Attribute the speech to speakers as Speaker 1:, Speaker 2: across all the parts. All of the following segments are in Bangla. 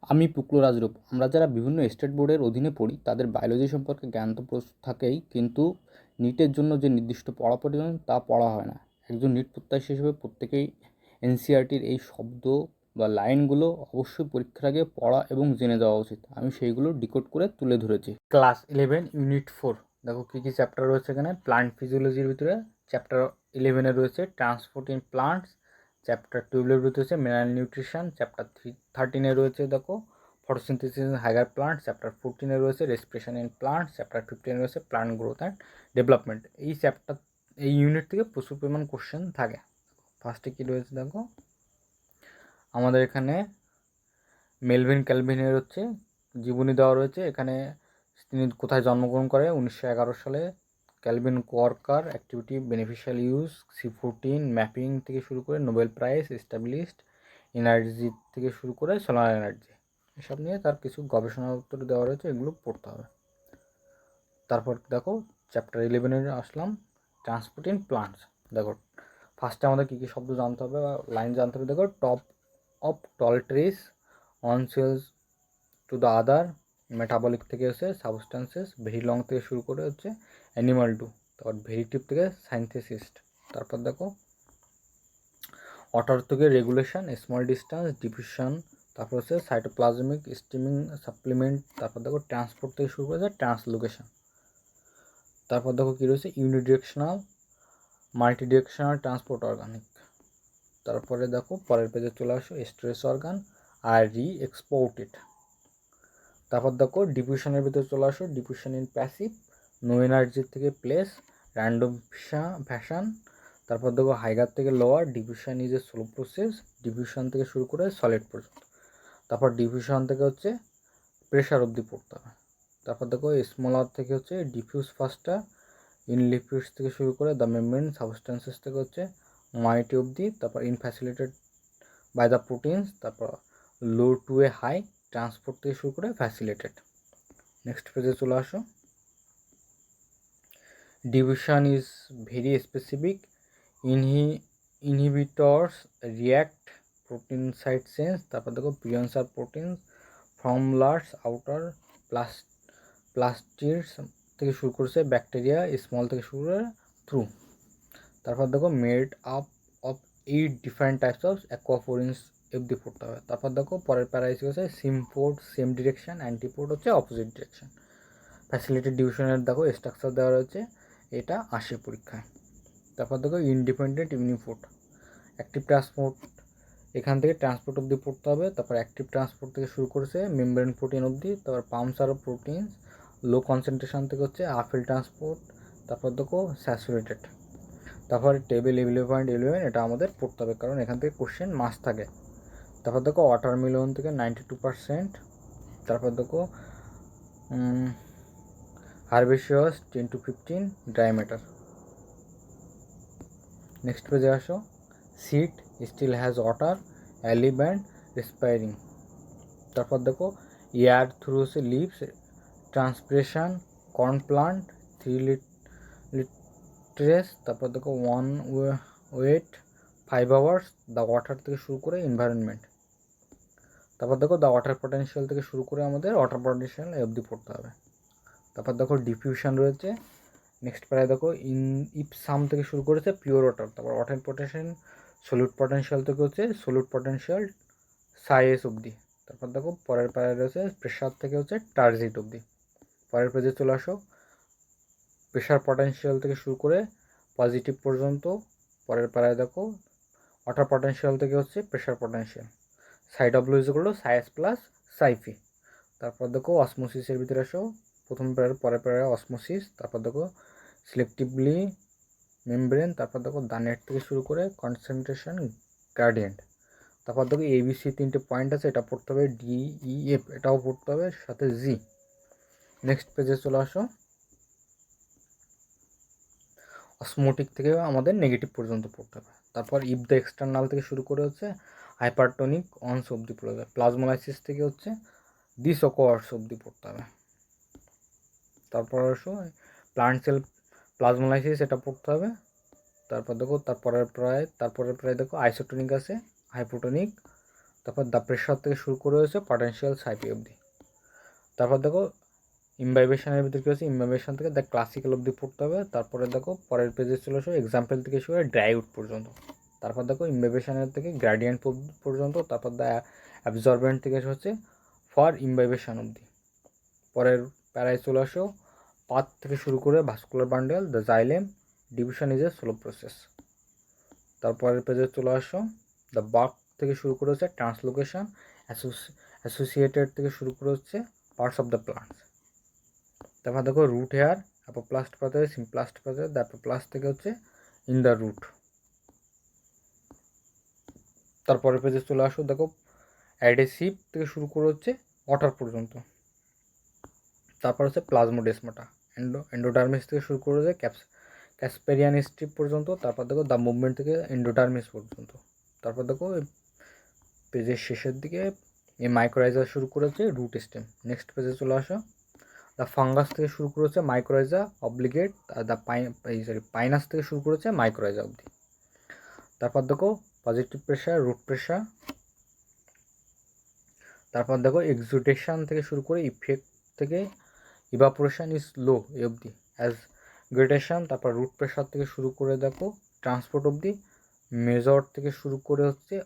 Speaker 1: আমি পুকলো রাজরূপ। আমরা যারা বিভিন্ন স্টেট বোর্ডের অধীনে পড়ি তাদের বায়োলজি সম্পর্কে জ্ঞান তো থাকেই, কিন্তু নিটের জন্য যে নির্দিষ্ট পড়া প্রয়োজন তা পড়া হয় না। একজন নিট প্রত্যাশী হিসেবে প্রত্যেকেই এনসিইআরটির এই শব্দ বা লাইনগুলো অবশ্যই পরীক্ষার আগে পড়া এবং জেনে যাওয়া উচিত। আমি সেইগুলো ডিকোড করে তুলে ধরেছি। ক্লাস 11 ইউনিট 4, দেখো কী কী চ্যাপ্টার রয়েছে এখানে। প্লান্ট ফিজিওলজির ভিতরে চ্যাপ্টার 11 রয়েছে ট্রান্সপোর্ট ইন প্লান্টস, চ্যাপ্টার 12 ভিতরে রয়েছে মিনারেল নিউট্রিশন, চ্যাপ্টার 13 রয়েছে দেখো photosynthesis in Higer plant, chapter 14 রয়েছে রেসপিরেশন ইন প্লান্টস, চ্যাপ্টার 15 রয়েছে প্লান্ট গ্রোথ অ্যান্ড ডেভেলপমেন্ট। এই ইউনিট থেকে প্রচুর পরিমাণ কোশ্চেন থাকে। ফার্স্টে কী রয়েছে দেখো, আমাদের এখানে মেলভিন ক্যালভিনের জীবনী দেওয়া রয়েছে। এখানে তিনি কোথায় জন্মগ্রহণ করে, 1911 সালে। ক্যালভিন কোয়ার্কার, activity, beneficial use, C14, mapping থেকে শুরু করে নোবেল প্রাইজ, এস্টাবলিশড এনার্জি থেকে শুরু করে সোলার এনার্জি, এসব নিয়ে তার কিছু গবেষণা উত্তর দেওয়া রয়েছে, এগুলো পড়তে হবে। তারপর দেখো chapter 11 Aslam, transport in plants. দেখো ফার্স্টে আমাদের কী কী শব্দ জানতে হবে বা লাইন জানতে হবে। দেখো top of tall trees, on cells to the other, metabolic থেকে সাবস্টেন্সেস, ভেরি লং থেকে শুরু করে অ্যানিমাল টু, তারপর ভেরিটিভ থেকে সাইন্থেসিস্ট। তারপর দেখো ওয়াটার থেকে রেগুলেশন, স্মল ডিস্টেন্স, ডিফিউশন, তারপর সাইটোপ্লাজমিক স্টিমিং সাপ্লিমেন্ট। তারপর দেখো ট্রান্সপোর্ট থেকে শুরু করে ট্রান্সলোকেশন। তারপর দেখো কী রয়েছে ইউনিডিরেকশনাল, মাল্টিডিরেকশনাল ট্রান্সপোর্ট অর্গানিক। তারপরে দেখো পরের পেজে চলে আসো স্ট্রেস অর্গান আর রি এক্সপোর্টেড। তারপর দেখো ডিফিউশনের ভিতরে চলে আসো, diffusion in passive, no energy থেকে প্লেস, র্যান্ডম ফ্যাশন। তারপর দেখো হাইগার থেকে lower, diffusion is a slow process, diffusion থেকে শুরু করে সলিড পর্যন্ত। তারপর ডিফিউশন থেকে প্রেশার অবধি পড়তে হবে। তারপর দেখো স্মলার থেকে ডিফিউজ ফাস্টার, ইন লিপিডস থেকে শুরু করে দ্য মেমব্রেন সাবস্টেন্সেস থেকে মাইটি অবধি। তারপর ইনফ্যাসিলিটেড বাই দ্য প্রোটিনস, তারপর low to a high, transport থেকে শুরু করে ফ্যাসিলিটেড। নেক্সট পেজে চলে আসো, division is very specific, inhibitors react protein side change. তারপর দেখো পিয়ন্স আর protein from large outer plastids থেকে শুরু করছে ব্যাকটেরিয়া, স্মল থেকে শুরু করে থ্রু। তারপর দেখো made up of 8 different types of aquaporins অবধি পড়তে হবে। তারপর দেখো পরের প্যারাইস symport same direction, antiport opposite direction. Facility ডিভিশনের দেখো স্ট্রাকচার দেওয়া রয়েছে, এটা আসে পরীক্ষায়। তারপর দেখো ইন্ডিপেন্ডেন্ট ইউনিপোর্ট, অ্যাক্টিভ ট্রান্সপোর্ট, এখান থেকে ট্রান্সপোর্ট অবধি পড়তে হবে। তারপর অ্যাক্টিভ ট্রান্সপোর্ট থেকে শুরু করেছে মেমব্রেন প্রোটিন অবধি। তারপর পাম্পস আর প্রোটিন লো কনসেন্ট্রেশন থেকে আফিল ট্রান্সপোর্ট। তারপর দেখো স্যাচুরেটেড। তারপর টেবিল 11.11 এটা আমাদের পড়তে হবে, কারণ এখান থেকে কোশ্চেন মাস থাকে। তারপর দেখো ওয়াটারমেলন থেকে 92%। তারপর দেখো herbaceous 10 to 15 dry matter. Next পেজে আসো, seed still has water, alive and respiring. তারপর দেখো air through leaves, transpiration, corn plant 3 litres. তারপর দেখো 1 ওয়েট 5 আওয়ার্স, দ্য ওয়াটার থেকে শুরু করে এনভায়রনমেন্ট। তারপর দেখো দ্য ওয়াটার পটেনশিয়াল থেকে শুরু করে আমাদের ওয়াটার পটেনশিয়াল অবধি পড়তে হবে। তারপর দেখো ডিফিউশন রয়েছে। নেক্সট প্যারায় দেখো ইপসাম থেকে শুরু করেছে পিওর ওয়াটার। তারপর ওয়াটার পটেনশিয়াল সলিউট পটেনশিয়াল থেকে সলিউট পটেনশিয়াল সাইএস অবধি। তারপর দেখো পরের প্যারায় রয়েছে প্রেশার থেকে টার্জিট অবধি। পরের পেজে চলে আসো, প্রেশার পটেনশিয়াল থেকে শুরু করে পজিটিভ পর্যন্ত। পরের প্যারায় দেখো ওয়াটার পটেনশিয়াল থেকে pressure potential, psi W is equal to psi s plus psi p. তারপর দেখো অসমোসিসের ভিতরে আসো, প্রথম প্যারার পরের প্যারায় অসমোসিস। তারপর দেখো সিলেক্টিভলি মেমব্রেন। তারপর দেখো দ্য নেট থেকে শুরু করে কনসেন্ট্রেশন গ্রেডিয়েন্ট। তারপর দেখো ABC 3টে পয়েন্ট আছে, এটা পড়তে হবে। DEF এটাও পড়তে হবে, সাথে জি। নেক্সট পেজে চলে আসো, অসমোটিক থেকে আমাদের নেগেটিভ পর্যন্ত পড়তে হবে। তারপর ইফ দ্য এক্সটার্নাল থেকে শুরু করে হাইপারটনিক অনস অবধি পড়ে যাবে। প্লাজমোলাইসিস থেকে দিস অকোয়ার্স অবধি পড়তে হবে। তারপর আসো প্লান্ট সেল প্লাজমোলাইসিস, এটা পড়তে হবে। তারপর দেখো তারপরে প্রায় দেখো আইসোটনিক আছে, হাইপোটনিক। তারপর দ্য প্রেশার থেকে শুরু করে হচ্ছে পটেনশিয়াল সাইপি অবধি। তারপর দেখো ইমবাইবেশনের ভিতরে কী হচ্ছে, ইমবাইবেশন থেকে দ্য ক্লাসিক্যাল অবধি পড়তে হবে। তারপরে দেখো পরের পেজে চলে আসো এক্সাম্পল থেকে শুরু করে ড্রাই আউট পর্যন্ত। তারপর দেখো ইমবাইবেশনের থেকে গ্র্যাডিয়েন্ট পর্যন্ত। তারপর দ্য অ্যাবজর্বেন্ট থেকে হচ্ছে ফর ইমবাইবেশন অবধি। পরের প্যারায় চলে আসো পাথ থেকে শুরু করে vascular bundle, the xylem, division is a slow process. তারপরের পেজে চলে আসো দ্য বার্ক থেকে শুরু করে হচ্ছে ট্রান্সলোকেশন, অ্যাসোসিয়েটেড থেকে শুরু করে হচ্ছে পার্টস অফ দ্য প্লান্টস। তারপর দেখো রুট হেয়ার, অ্যাপোপ্লাস্ট পাথে, সিমপ্লাস্ট পাথে, দ্য অ্যাপোপ্লাস্ট থেকে হচ্ছে ইন দ্য রুট। তারপরের পেজে চলে আসো দেখো অ্যাডেসিভ থেকে শুরু করে হচ্ছে ওয়াটার পর্যন্ত। তারপর হচ্ছে প্লাজমোডেসমাটা, এন্ডোডার্মিস থেকে শুরু করে হচ্ছে ক্যাসপেরিয়ান স্ট্রিপ পর্যন্ত। তারপর দেখো দ্য মুভমেন্ট থেকে এন্ডোডার্মিস পর্যন্ত। তারপর দেখো পেজের শেষের দিকে এই মাইক্রোরাইজা শুরু করেছে রুট স্টেম। নেক্সট পেজে চলে আসো দ্য ফাঙ্গাস থেকে শুরু করেছে mycorrhiza obligate, are the Pinus থেকে শুরু করেছে মাইক্রোরাইজা অবধি। তারপর দেখো পজিটিভ প্রেশার, রুট প্রেশার। তারপর দেখো এক্সুডেশন থেকে শুরু করে ইফেক্ট থেকে ইভাপোরেশন ইজ লো এ অবধি, অ্যাজ গ্রেডেশন। তারপর রুট প্রেশার থেকে শুরু করে দেখো ট্রান্সপোর্ট অবধি, মেজর থেকে শুরু করে হচ্ছে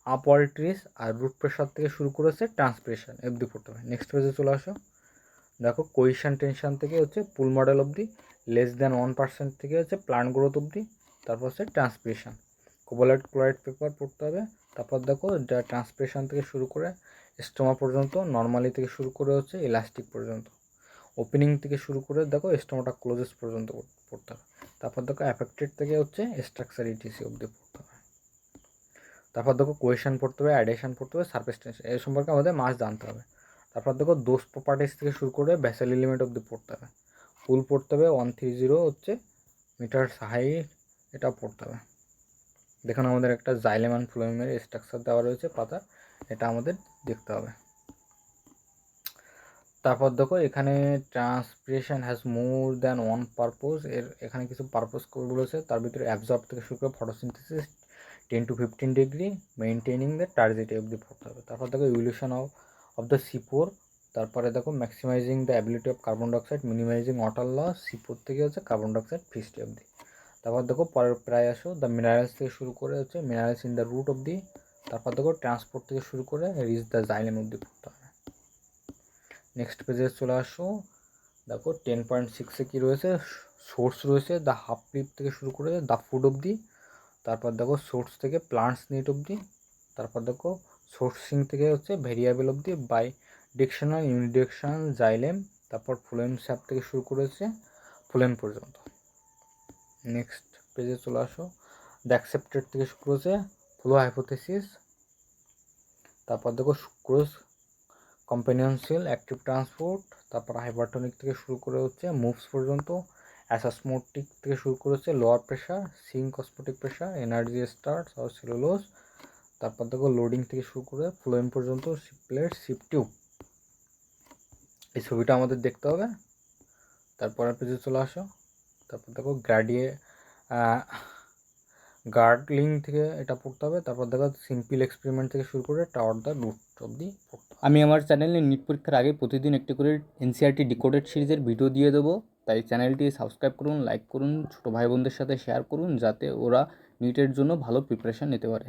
Speaker 1: আপওয়ার্ড ট্রিস, আর রুট প্রেশার থেকে শুরু করে হচ্ছে ট্রান্সপিরেশন অবধি পড়তে হবে। নেক্সট পেজে চলে আসো দেখো কোয়েশন টেনশন থেকে হচ্ছে পুল মডেল অবধি, লেস দ্যান 1% থেকে হচ্ছে প্লান্ট গ্রোথ অবধি। তারপর হচ্ছে ট্রান্সপিরেশন, কোবাল্ট ক্লোরাইড পেপার পড়তে হবে। তারপর দেখো যা ট্রান্সপিরেশন থেকে শুরু করে স্টোমা পর্যন্ত, নর্মালি থেকে শুরু করে হচ্ছে ইলাস্টিক পর্যন্ত, ওপেনিং থেকে শুরু করে দেখো স্টোমাটা ক্লোজেস পর্যন্ত পড়তে হবে। তারপর দেখো অ্যাফেক্টেড থেকে হচ্ছে স্ট্রাকচার ইটিসি অবধি পড়তে হবে। তারপর দেখো কোয়েশন পড়তে হবে, অ্যাডেশন পড়তে হবে, সারফেস টেনশন, এই সম্পর্কে আমাদের মাস জানতে হবে। তারপর দেখো দোষ প্রপার্টিস থেকে শুরু করে ভ্যাসেল এলিমেন্ট অবধি পড়তে হবে। পুল পড়তে হবে 130 হচ্ছে মিটার হাইট, এটা পড়তে হবে। দেখুন আমাদের একটা জাইলেম অ্যান্ড ফ্লোয়েমের স্ট্রাকচার দেওয়া রয়েছে পাতা, এটা আমাদের দেখতে হবে। তারপর দেখো এখানে transpiration has more than one purpose, এখানে কিছু পারপোজ বলেছে, তার ভিতরে অ্যাবজর্ব থেকে শুরু করে photosynthesis 10 to 15 degree, maintaining the turgidity অবধি পড়তে হবে। তারপর দেখো ইভলিউশন অফ দ্য C4। তারপরে দেখো maximising the ability of carbon dioxide, minimising water loss, C4 থেকে হচ্ছে কার্বন ডাইঅক্সাইড ফিস্টি অবধি। তারপর দেখো পরের প্রায় আসো দ্য মিনারেলস থেকে শুরু করে হচ্ছে মিনারেলস ইন দ্য রুট অবধি। তারপর দেখো ট্রান্সপোর্ট থেকে শুরু করে রিচ দ্য জাইলেম অবধি পড়তে হবে। নেক্সট পেজে চলে আসো দেখো 10.6-এ কী রয়েছে, সোর্স রয়েছে দ্য হাফ লিপ থেকে শুরু করে দ্য ফুড অবধি। তারপর দেখো সোর্স থেকে প্লান্টস নিট অবধি। তারপর দেখো সোর্সিং থেকে হচ্ছে ভেরিয়েবল অবধি, বাই ডিকশনাল, ইউনিডিকশনাল, জাইলেম। তারপর ফ্লোয়েম স্যাপ থেকে শুরু করেছে ফ্লোয়েম পর্যন্ত। নেক্সট পেজে চলে আসো দ্য অ্যাকসেপ্টেড থেকে শুরু করেছে ফ্লো হাইপোথেসিস। তারপর দেখো সুক্রোজ, কম্পেনিয়নশিল, অ্যাক্টিভ ট্রান্সপোর্ট। তারপর হাইপারটনিক থেকে শুরু করে হচ্ছে মুভস পর্যন্ত, অ্যাসাসমোটিক থেকে শুরু করেছে lower pressure, sink osmotic pressure, energy starts আর সেলুলোজ। তারপর দেখো লোডিং থেকে শুরু করে ফ্লোয়েম পর্যন্ত, প্লেট, শিপ টিউব। এই ছবিটা আমাদের দেখতে হবে। তারপরের পেজে চলে আসো, তারপর দেখো গার্ডলিং থেকে এটা পড়তে হবে। তারপর দেখো সিম্পল এক্সপেরিমেন্ট থেকে শুরু করে টাওয়ার দ্য রুট অবধি পড়তে হবে। আমি আমার চ্যানেলে নিট পরীক্ষার আগে প্রতিদিন একটি করে এনসিইআরটি ডিকোডেড সিরিজের ভিডিও দিয়ে দেবো, তাই চ্যানেলটি সাবস্ক্রাইব করুন, লাইক করুন, ছোটো ভাই বোনদের সাথে শেয়ার করুন, যাতে ওরা নিটের জন্য ভালো প্রিপারেশান নিতে পারে।